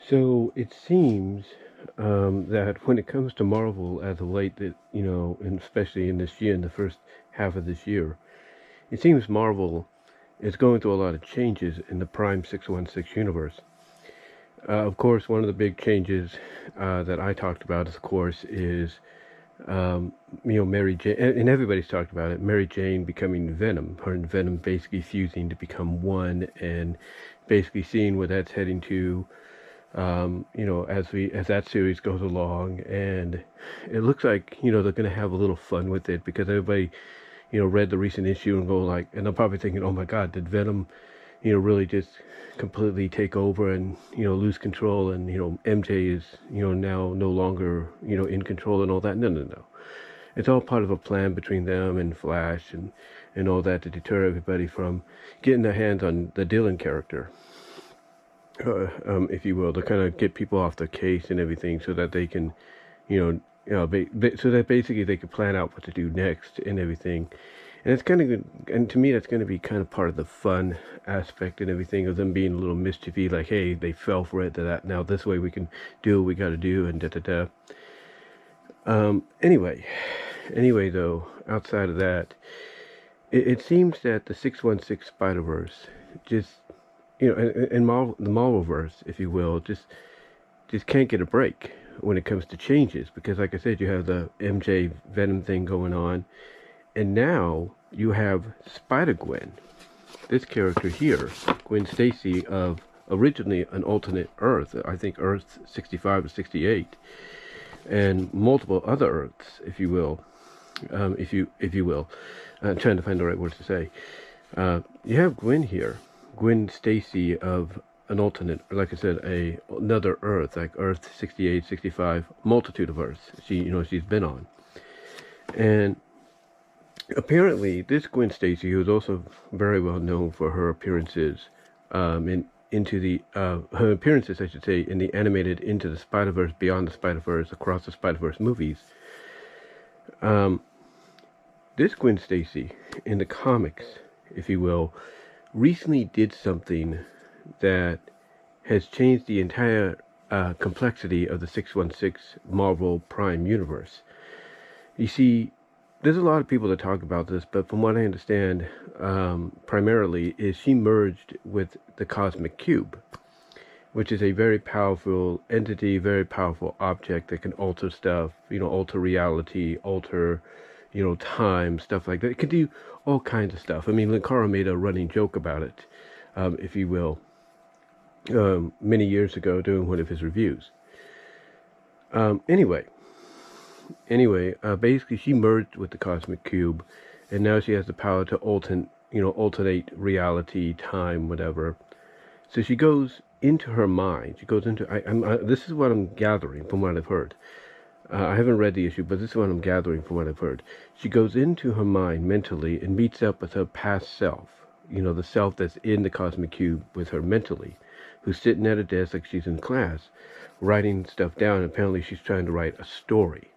So it seems that when it comes to Marvel as of late, that and especially in this year, in the first half of this year, it seems Marvel is going through a lot of changes in the Prime 616 universe. Of course, one of the big changes that I talked about, of course, is Mary Jane, and everybody's talked about it. Mary Jane becoming Venom, her and Venom basically fusing to become one, and basically seeing where that's heading to. As that series goes along, and it looks like they're going to have a little fun with it because everybody read the recent issue and go like, and I'm probably thinking, oh my God, did Venom really just completely take over and lose control, and MJ is now no longer in control and all that. No, it's all part of a plan between them and Flash and all that to deter everybody from getting their hands on the Dylan character. If you will, to kind of get people off their case and everything, so that they can, so that basically they can plan out what to do next and everything. And it's kind of good, and to me, that's going to be kind of part of the fun aspect and everything of them being a little mischievy, like, hey, they fell for it, that now this way we can do what we got to do, and da. Anyway, though, outside of that, it seems that the 616 Spider-Verse just in the Marvelverse, if you will, just can't get a break when it comes to changes, because like I said, you have the MJ Venom thing going on, and now you have Spider-Gwen, this character here, Gwen Stacy, of originally an alternate Earth, I think Earth-65 or 68, and multiple other Earths, if you will, if you will. I'm trying to find the right words to say. You have Gwen here. Gwen Stacy of an alternate, like I said, another Earth, like Earth 68, 65, multitude of Earths she's been on. And apparently this Gwen Stacy, who is also very well known for her appearances her appearances, I should say, in the animated Into the Spider-Verse, Beyond the Spider-Verse, Across the Spider-Verse movies. This Gwen Stacy in the comics, if you will, recently did something that has changed the entire complexity of the 616 Marvel Prime universe. You see, there's a lot of people that talk about this, but from what I understand, primarily, is she merged with the Cosmic Cube, which is a very powerful entity, very powerful object that can alter stuff, alter reality, alter time, stuff like that. It can do all kinds of stuff. I mean, Linkara made a running joke about it, if you will, many years ago during one of his reviews. Anyway, basically she merged with the Cosmic Cube, and now she has the power to alternate reality, time, whatever. So she goes into her mind. She goes into, this is what I'm gathering from what I've heard. I haven't read the issue, but this is what I'm gathering from what I've heard. She goes into her mind mentally and meets up with her past self, the self that's in the Cosmic Cube with her mentally, who's sitting at a desk like she's in class, writing stuff down. And apparently she's trying to write a story.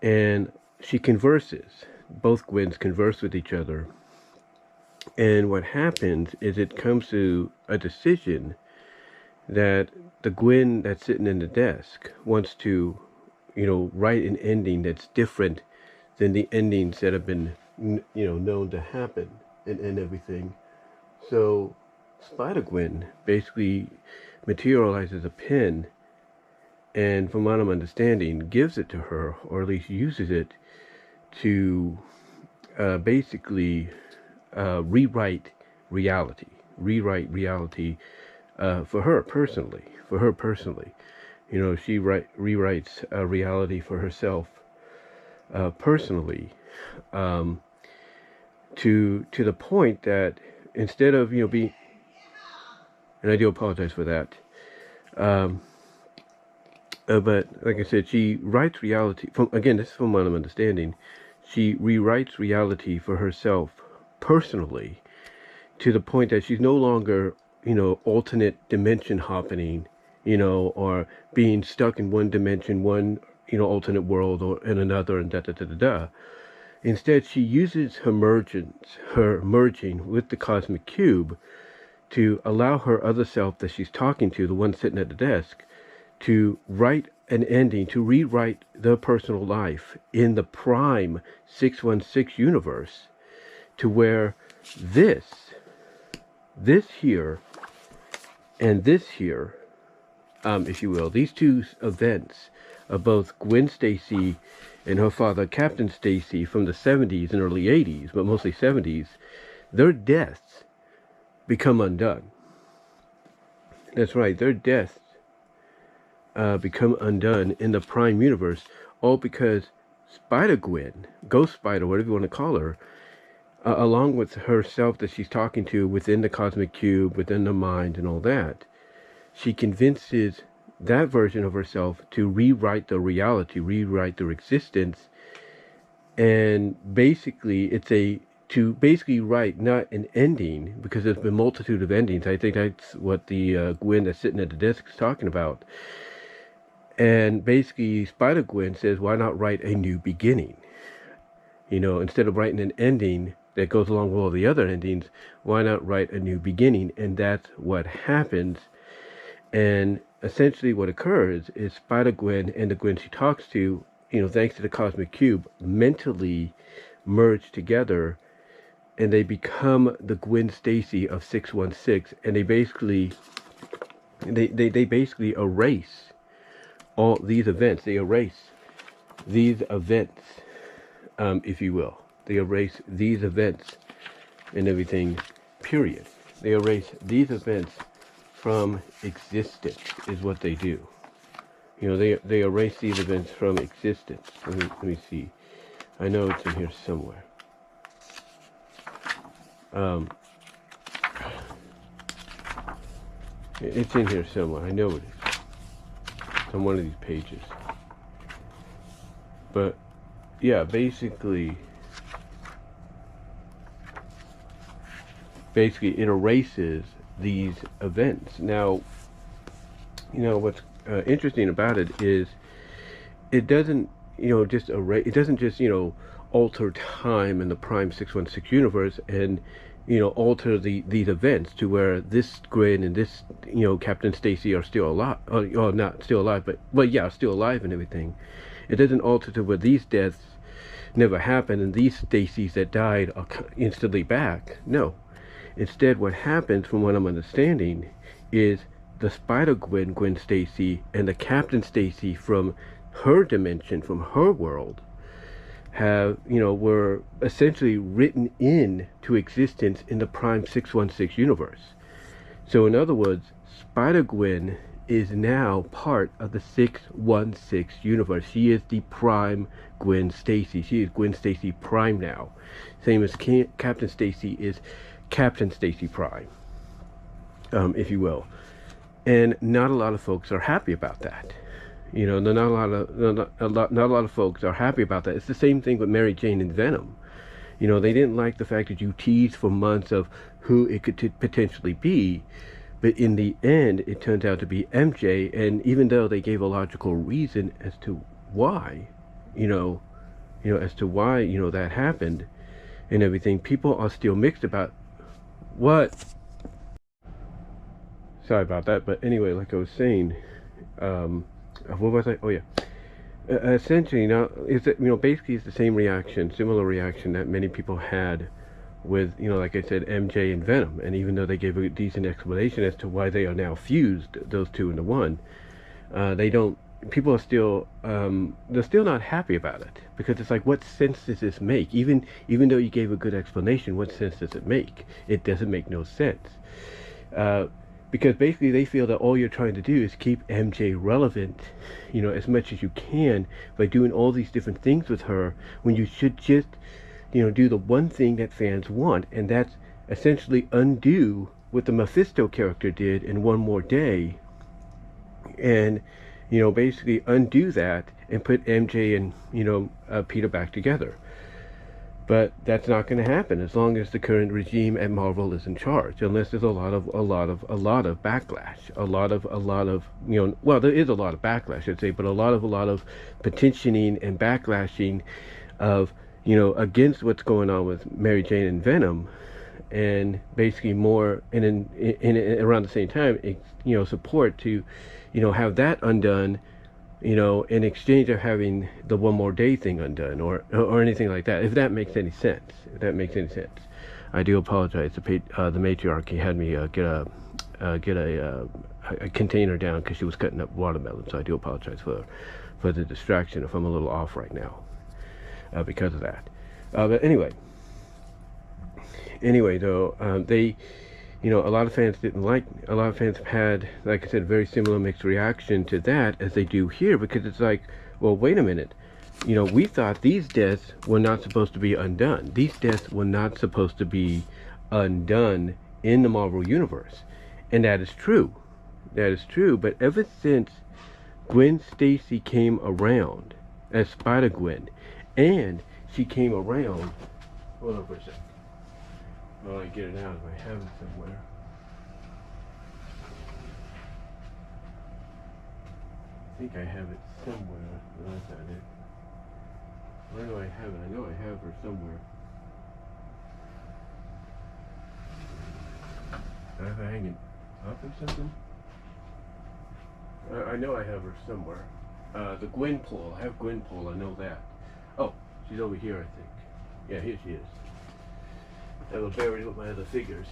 And she converses. Both Gwens converse with each other. And what happens is it comes to a decision that the Gwen that's sitting in the desk wants to write an ending that's different than the endings that have been, known to happen and everything. So Spider-Gwen basically materializes a pen, and from what I'm understanding, gives it to her, or at least uses it to basically rewrite reality for her personally. She rewrites reality for herself personally, to the point that instead of being, and I do apologize for that, but like I said, she writes reality this is from what I'm understanding. She rewrites reality for herself personally, to the point that she's no longer alternate dimension hopping, or being stuck in one dimension, one, alternate world, or in another, and da. Instead, she uses her merging with the Cosmic Cube to allow her other self that she's talking to, the one sitting at the desk, to write an ending, to rewrite their personal life in the prime 616 universe, to where this here and this here, if you will, these two events of both Gwen Stacy and her father, Captain Stacy, from the 70s and early 80s, but mostly 70s, their deaths become undone. That's right, their deaths become undone in the Prime Universe, all because Spider-Gwen, Ghost Spider, whatever you want to call her, along with herself that she's talking to within the Cosmic Cube, within the mind and all that, she convinces that version of herself to rewrite the reality, rewrite their existence, and basically to basically write not an ending, because there's been a multitude of endings. I think that's what the Gwen that's sitting at the desk is talking about. And basically Spider-Gwen says, why not write a new beginning? You know, instead of writing an ending that goes along with all the other endings, why not write a new beginning? And that's what happens. And essentially what occurs is Spider-Gwen and the Gwen she talks to, you know, thanks to the Cosmic Cube, mentally merge together, and they become the Gwen Stacy of 616, and they basically erase all these events. They erase these events, if you will. They erase these events and everything, period. They erase these events from existence, is what they do. You know, they erase these events from existence. Let me see. I know it's in here somewhere. It's in here somewhere. I know it is. It's on one of these pages. But yeah, basically it erases these events. Now, you know what's interesting about it is it doesn't, you know, just erase. It doesn't just, you know, alter time in the Prime 616 universe and, you know, alter these events to where this Gwen and this, you know, Captain Stacy are still alive. Or not still alive, but well, yeah, still alive and everything. It doesn't alter to where these deaths never happened and these Stacys that died are instantly back. No. Instead, what happens, from what I'm understanding, is the Spider-Gwen, Gwen Stacy, and the Captain Stacy from her dimension, from her world, have, you know, were essentially written into existence in the Prime 616 universe. So in other words, Spider-Gwen is now part of the 616 universe. She is the Prime Gwen Stacy. She is Gwen Stacy Prime now. Same as Captain Stacy is Captain Stacy Prime, if you will. And not a lot of folks are happy about that. You know, not a lot of folks are happy about that. It's the same thing with Mary Jane and Venom. You know, they didn't like the fact that you teased for months of who it could potentially be, but in the end, it turned out to be MJ. And even though they gave a logical reason as to why, you know, as to why, you know, that happened and everything, people are still mixed about what. Sorry about that, but anyway, like I was saying, what was I? Oh yeah. Essentially, now is it, you know, basically it's the same reaction, similar reaction that many people had with, you know, like I said, MJ and Venom. And even though they gave a decent explanation as to why they are now fused, those two into one, they don't. People are still, they're still not happy about it, because it's like, what sense does this make? Even though you gave a good explanation, what sense does it make? It doesn't make no sense. Because basically they feel that all you're trying to do is keep MJ relevant, you know, as much as you can by doing all these different things with her, when you should just, you know, do the one thing that fans want, and that's essentially undo what the Mephisto character did in One More Day, and, you know, basically undo that and put MJ and, you know, Peter back together. But that's not going to happen as long as the current regime at Marvel is in charge, unless there's a lot of backlash, a lot of, you know, well, there is a lot of backlash, I'd say, but a lot of petitioning and backlashing of, you know, against what's going on with Mary Jane and Venom, and basically more, and in around the same time, support to, have that undone, in exchange of having the one more day thing undone, or anything like that. If that makes any sense. If that makes any sense. I do apologize. The matriarchy had me get a container down because she was cutting up watermelon. So I do apologize for the distraction if I'm a little off right now because of that. But anyway, though, they, a lot of fans didn't like. A lot of fans have had, like I said, a very similar mixed reaction to that as they do here, because it's like, well, wait a minute. We thought these deaths were not supposed to be undone. These deaths were not supposed to be undone in the Marvel Universe. And that is true. That is true. But ever since Gwen Stacy came around as Spider-Gwen, and she came around... Hold on for a second. Well, I get it out if I have it somewhere. I think I have it somewhere. No, that's not it. Where do I have it? I know I have her somewhere. I have to hang it up or something? I know I have her somewhere. The Gwen pool. I have Gwen pool. I know that. Oh, she's over here, I think. Yeah, here she is. That was buried with my other figures.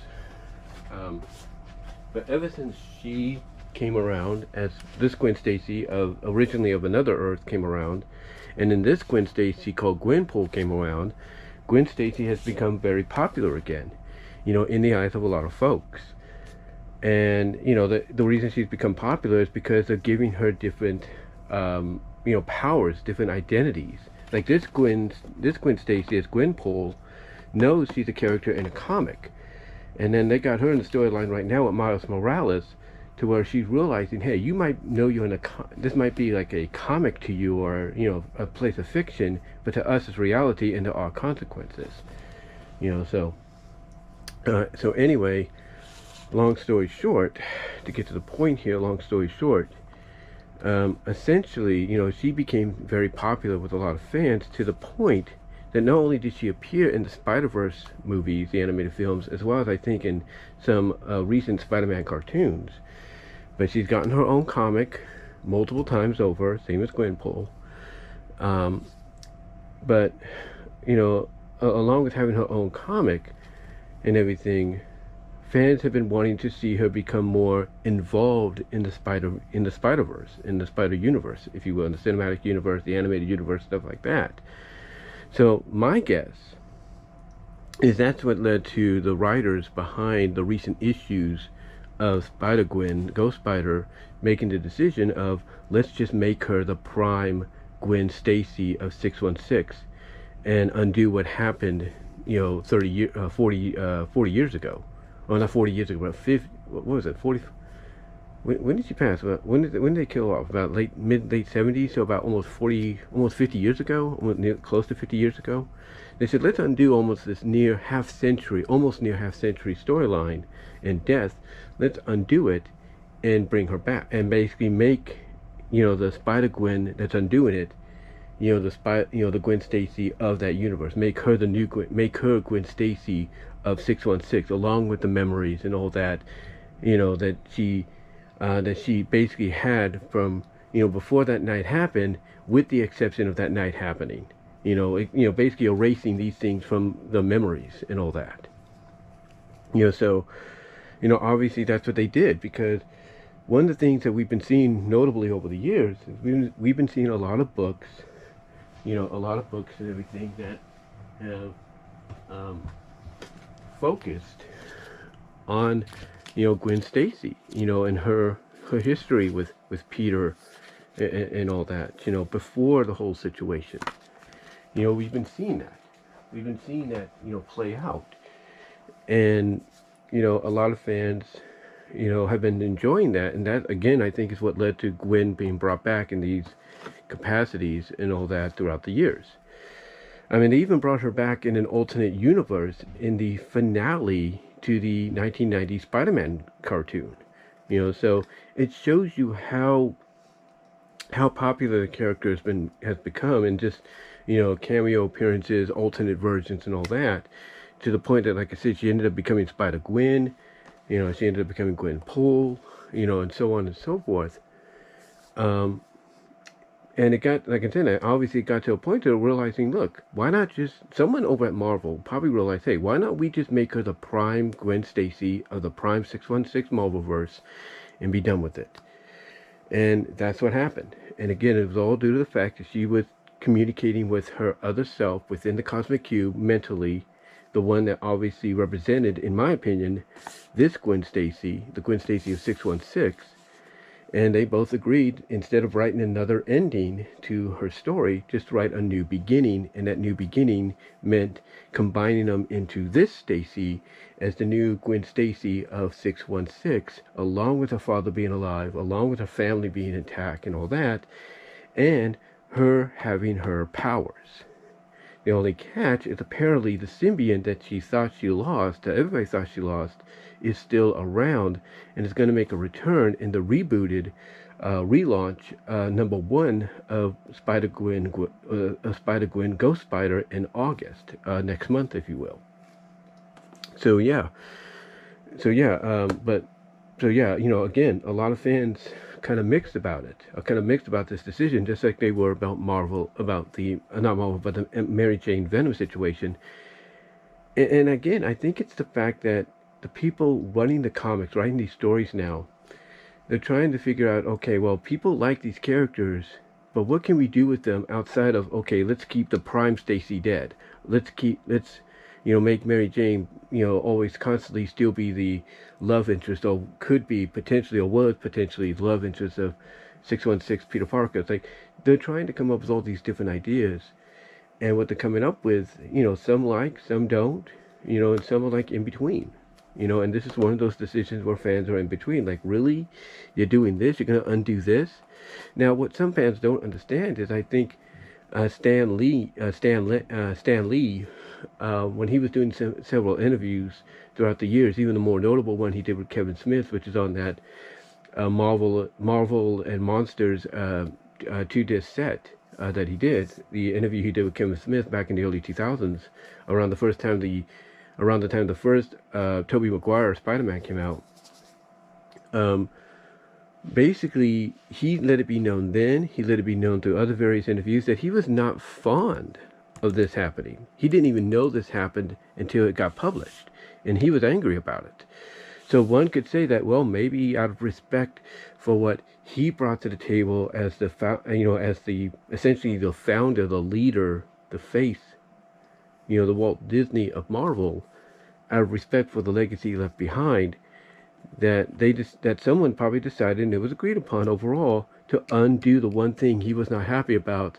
But ever since she came around as this Gwen Stacy originally of another Earth came around, and then this Gwen Stacy called Gwenpool came around, Gwen Stacy has become very popular again, in the eyes of a lot of folks. And the reason she's become popular is because they're giving her different powers, different identities. Like this Gwen Stacy as Gwenpool knows she's a character in a comic, and then they got her in the storyline right now with Miles Morales, to where she's realizing, hey, you might know you're in this might be like a comic to you, or a place of fiction, but to us it's reality, and there are consequences. So anyway, long story short, to get to the point here, long story short, essentially, she became very popular with a lot of fans, to the point that not only did she appear in the Spider-Verse movies, the animated films, as well as I think in some recent Spider-Man cartoons, but she's gotten her own comic multiple times over, same as Gwenpool. But along with having her own comic and everything, fans have been wanting to see her become more involved in the Spider-Verse, in the Spider-Universe, if you will, in the cinematic universe, the animated universe, stuff like that. So my guess is that's what led to the writers behind the recent issues of Spider-Gwen, Ghost Spider, making the decision of, let's just make her the prime Gwen Stacy of 616 and undo what happened, 40 years ago. Well, not 40 years ago, but 50, what was it, 40, when did she pass? When did they kill her off? About late 70s, so about almost 50 years ago, close to 50 years ago. They said, let's undo almost this almost near half century storyline and death. Let's undo it and bring her back, and basically make, the Spider-Gwen that's undoing it, the Gwen Stacy of that universe. Make her make her Gwen Stacy of 616, along with the memories and all that, that she basically had from, before that night happened, with the exception of that night happening. Basically erasing these things from the memories and all that. So, obviously that's what they did, because one of the things that we've been seeing notably over the years is we've been seeing a lot of books, and everything that have focused on, Gwen Stacy, and her history with Peter and all that, before the whole situation. We've been seeing that. We've been seeing that, play out. And, a lot of fans, have been enjoying that. And that, again, I think is what led to Gwen being brought back in these capacities and all that throughout the years. I mean, they even brought her back in an alternate universe in the finale to the 1990 Spider-Man cartoon. So it shows you how popular the character has become, and just, cameo appearances, alternate versions, and all that, to the point that, like I said, she ended up becoming Spider-Gwen. You know, she ended up becoming Gwen Poole. You know, and so on and so forth. And it got, like I said, obviously it got to a point of realizing, look, why not just, someone over at Marvel probably realized, hey, why not we just make her the prime Gwen Stacy of the prime 616 Marvelverse and be done with it? And that's what happened. And again, it was all due to the fact that she was communicating with her other self within the Cosmic Cube mentally, the one that obviously represented, in my opinion, this Gwen Stacy, the Gwen Stacy of 616. And they both agreed, instead of writing another ending to her story, just write a new beginning. And that new beginning meant combining them into this Stacy as the new Gwen Stacy of 616, along with her father being alive, along with her family being intact and all that, and her having her powers. The only catch is apparently the symbiont that she thought she lost, that everybody thought she lost, is still around and is going to make a return in the rebooted relaunch #1 of Spider-Gwen Ghost Spider in August, next month, if you will. So yeah, you know, again, a lot of fans kind of mixed about it, kind of mixed about this decision, just like they were about Marvel, about the not Marvel, but the Mary Jane Venom situation. And again, I think it's the fact that the people running the comics, writing these stories now, they're trying to figure out, okay, well, people like these characters, but what can we do with them outside of, okay, let's keep the prime Stacy dead. Let's you know, make Mary Jane, you know, always constantly still be the love interest, or could be potentially, or was potentially the love interest of 616 Peter Parker. It's like they're trying to come up with all these different ideas, and what they're coming up with, you know, some like, some don't, you know, and some are like in between. You know, and this is one of those decisions where fans are in between. Like, really? You're doing this? You're going to undo this? Now, what some fans don't understand is, I think Stan Lee, when he was doing several interviews throughout the years, even the more notable one he did with Kevin Smith, which is on that Marvel and Monsters 2-disc set that he did, the interview he did with Kevin Smith back in the early 2000s, around the time the first Tobey Maguire Spider-Man came out. Basically, he let it be known then, he let it be known through other various interviews, that he was not fond of this happening. He didn't even know this happened until it got published, and he was angry about it. So one could say that, well, maybe out of respect for what he brought to the table as essentially the founder, the leader, the face, you know, the Walt Disney of Marvel, out of respect for the legacy left behind, that someone probably decided, and it was agreed upon overall, to undo the one thing he was not happy about,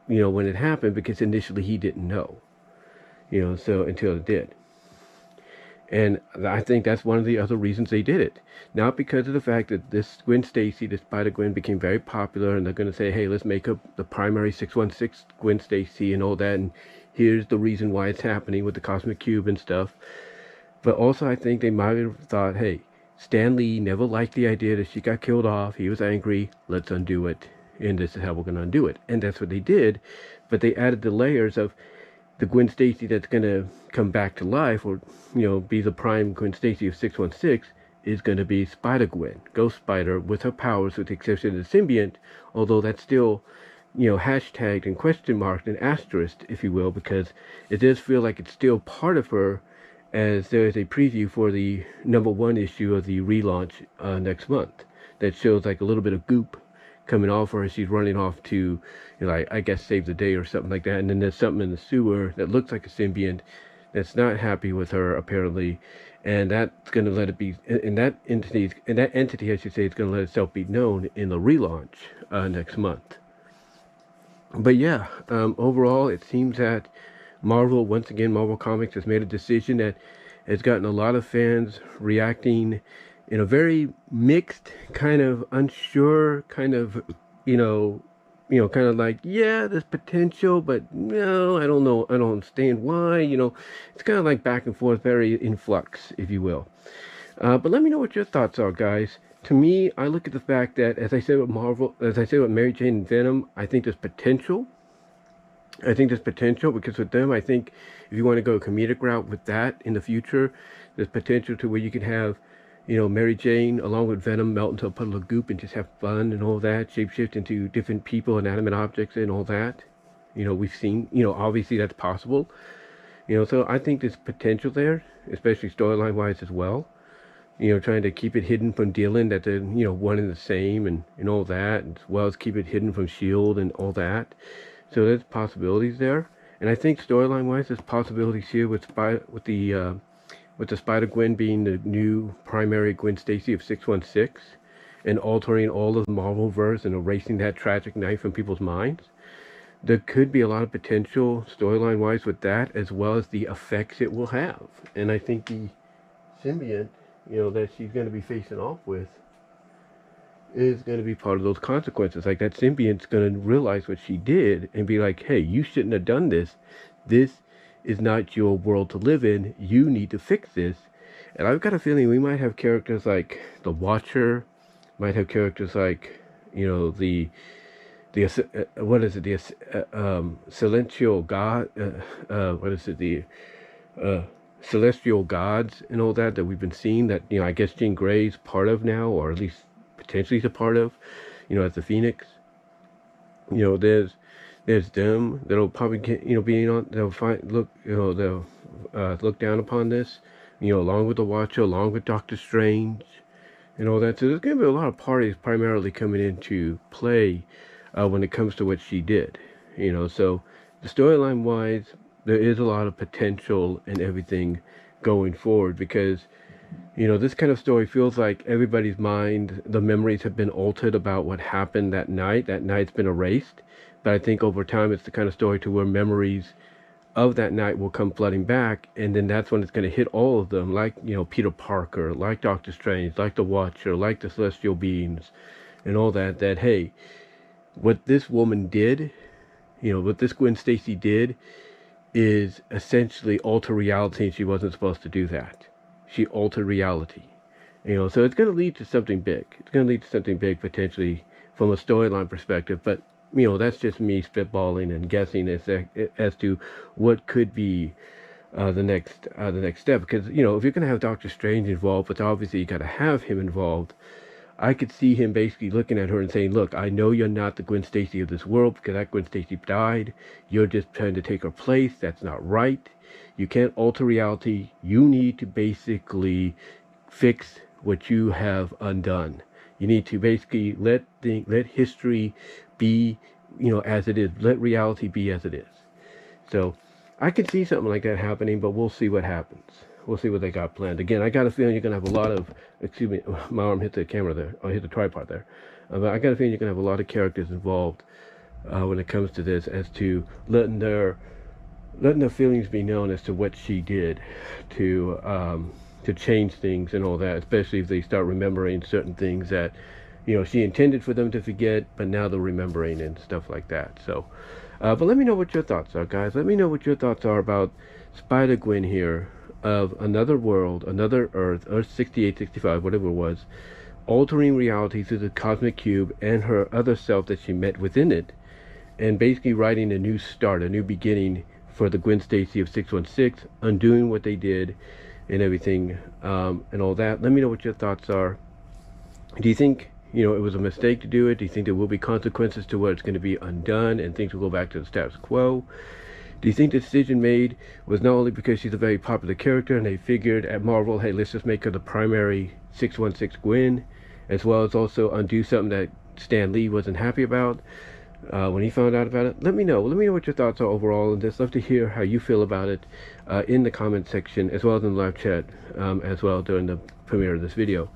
you know, when it happened, because initially he didn't know, you know, so until it did. And I think that's one of the other reasons they did it. Not because of the fact that this Gwen Stacy, this Spider-Gwen, became very popular, and they're going to say, hey, let's make up the primary 616 Gwen Stacy and all that, and here's the reason why it's happening with the Cosmic Cube and stuff. But also, I think they might have thought, hey, Stan Lee never liked the idea that she got killed off. He was angry. Let's undo it. And this is how we're going to undo it. And that's what they did. But they added the layers of the Gwen Stacy that's going to come back to life, or, you know, be the prime Gwen Stacy of 616, is going to be Spider-Gwen, Ghost Spider, with her powers, with the exception of the symbiont, although that's still, you know, hashtagged and question marked and asterisked, if you will, because it does feel like it's still part of her, as there is a preview for the #1 issue of the relaunch next month that shows like a little bit of goop coming off her as she's running off to, you know, like, I guess save the day or something like that. And then there's something in the sewer that looks like a symbiont that's not happy with her apparently, and that's going to let it be, and that entity, I should say, is going to let itself be known in the relaunch next month. But yeah, overall, it seems that Marvel Comics has made a decision that has gotten a lot of fans reacting in a very mixed, kind of unsure, kind of, kind of like, yeah, there's potential, but no, I don't know, I don't understand why, it's kind of like back and forth, very in flux, if you will. But let me know what your thoughts are, guys. To me, I look at the fact that, as I said with Mary Jane and Venom, I think there's potential. I think there's potential because with them, I think if you want to go a comedic route with that in the future, there's potential to where you can have, Mary Jane along with Venom melt into a puddle of goop and just have fun and all that, shapeshift into different people, inanimate objects, and all that. We've seen, obviously that's possible. So I think there's potential there, especially storyline wise as well. Trying to keep it hidden from Dylan that they're, one and the same and all that, as well as keep it hidden from S.H.I.E.L.D. and all that. So there's possibilities there. And I think storyline wise, there's possibilities here with the Spider-Gwen being the new primary Gwen Stacy of 616 and altering all of the Marvel-verse and erasing that tragic night from people's minds. There could be a lot of potential storyline wise with that, as well as the effects it will have. And I think the symbiote, that she's going to be facing off with is going to be part of those consequences. Like that symbiote's going to realize what she did and be like, hey, you shouldn't have done this. This is not your world to live in. You need to fix this. And I've got a feeling we might have characters like the Watcher, might have characters like, what is it? The celestial god. What is it? The celestial gods and all that we've been seeing. That I guess Jean Grey's part of now, or at least potentially is a part of. As the Phoenix. There's them that'll probably get being on. They'll find they'll look down upon this. Along with the Watcher, along with Doctor Strange, and all that. So there's going to be a lot of parties primarily coming into play. When it comes to what she did, so the storyline wise, there is a lot of potential and everything going forward because, this kind of story feels like everybody's mind, the memories have been altered about what happened that night. That night's been erased, but I think over time it's the kind of story to where memories of that night will come flooding back, and then that's when it's going to hit all of them, like, Peter Parker, like Doctor Strange, like the Watcher, like the Celestial Beings, and all that, hey, what this woman did, what this Gwen Stacy did is essentially alter reality, and she wasn't supposed to do that. She altered reality. So it's going to lead to something big. It's going to lead to something big potentially from a storyline perspective, but, that's just me spitballing and guessing as to what could be the next step. Because, if you're going to have Doctor Strange involved, but obviously you got to have him involved, I could see him basically looking at her and saying, look, I know you're not the Gwen Stacy of this world because that Gwen Stacy died. You're just trying to take her place. That's not right. You can't alter reality. You need to basically fix what you have undone. You need to basically let history be, as it is. Let reality be as it is. So I could see something like that happening, but we'll see what happens. We'll see what they got planned. Again, I got a feeling you're going to have a lot of, excuse me, my arm hit the camera there, or hit the tripod there. But I got a feeling you're going to have a lot of characters involved when it comes to this, as to letting their feelings be known as to what she did to change things and all that, especially if they start remembering certain things that, she intended for them to forget, but now they're remembering and stuff like that. So, but let me know what your thoughts are, guys. Let me know what your thoughts are about Spider-Gwen here, of another world, another Earth, Earth-616's, 65, whatever it was, altering reality through the cosmic cube and her other self that she met within it, and basically writing a new start, a new beginning for the Gwen Stacy of 616, undoing what they did and everything, and all that. Let me know what your thoughts are. Do you think, it was a mistake to do it? Do you think there will be consequences to where it's going to be undone and things will go back to the status quo? Do you think the decision made was not only because she's a very popular character and they figured at Marvel, hey, let's just make her the primary 616 Gwen, as well as also undo something that Stan Lee wasn't happy about when he found out about it? Let me know. Let me know what your thoughts are overall, and just love to hear how you feel about it in the comment section, as well as in the live chat as well during the premiere of this video.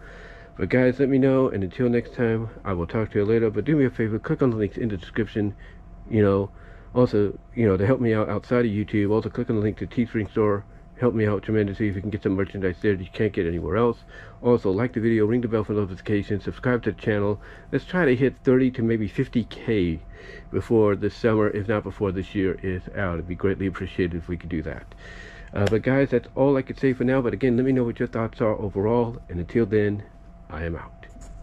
But guys, let me know, and until next time, I will talk to you later. But do me a favor, click on the links in the description, also, to help me out outside of YouTube. Also, click on the link to Teespring store. Help me out tremendously if you can get some merchandise there that you can't get anywhere else. Also, like the video, ring the bell for notifications, subscribe to the channel. Let's try to hit 30 to maybe 50K before this summer, if not before this year is out. It'd be greatly appreciated if we could do that. But guys, that's all I could say for now. But again, let me know what your thoughts are overall. And until then, I am out.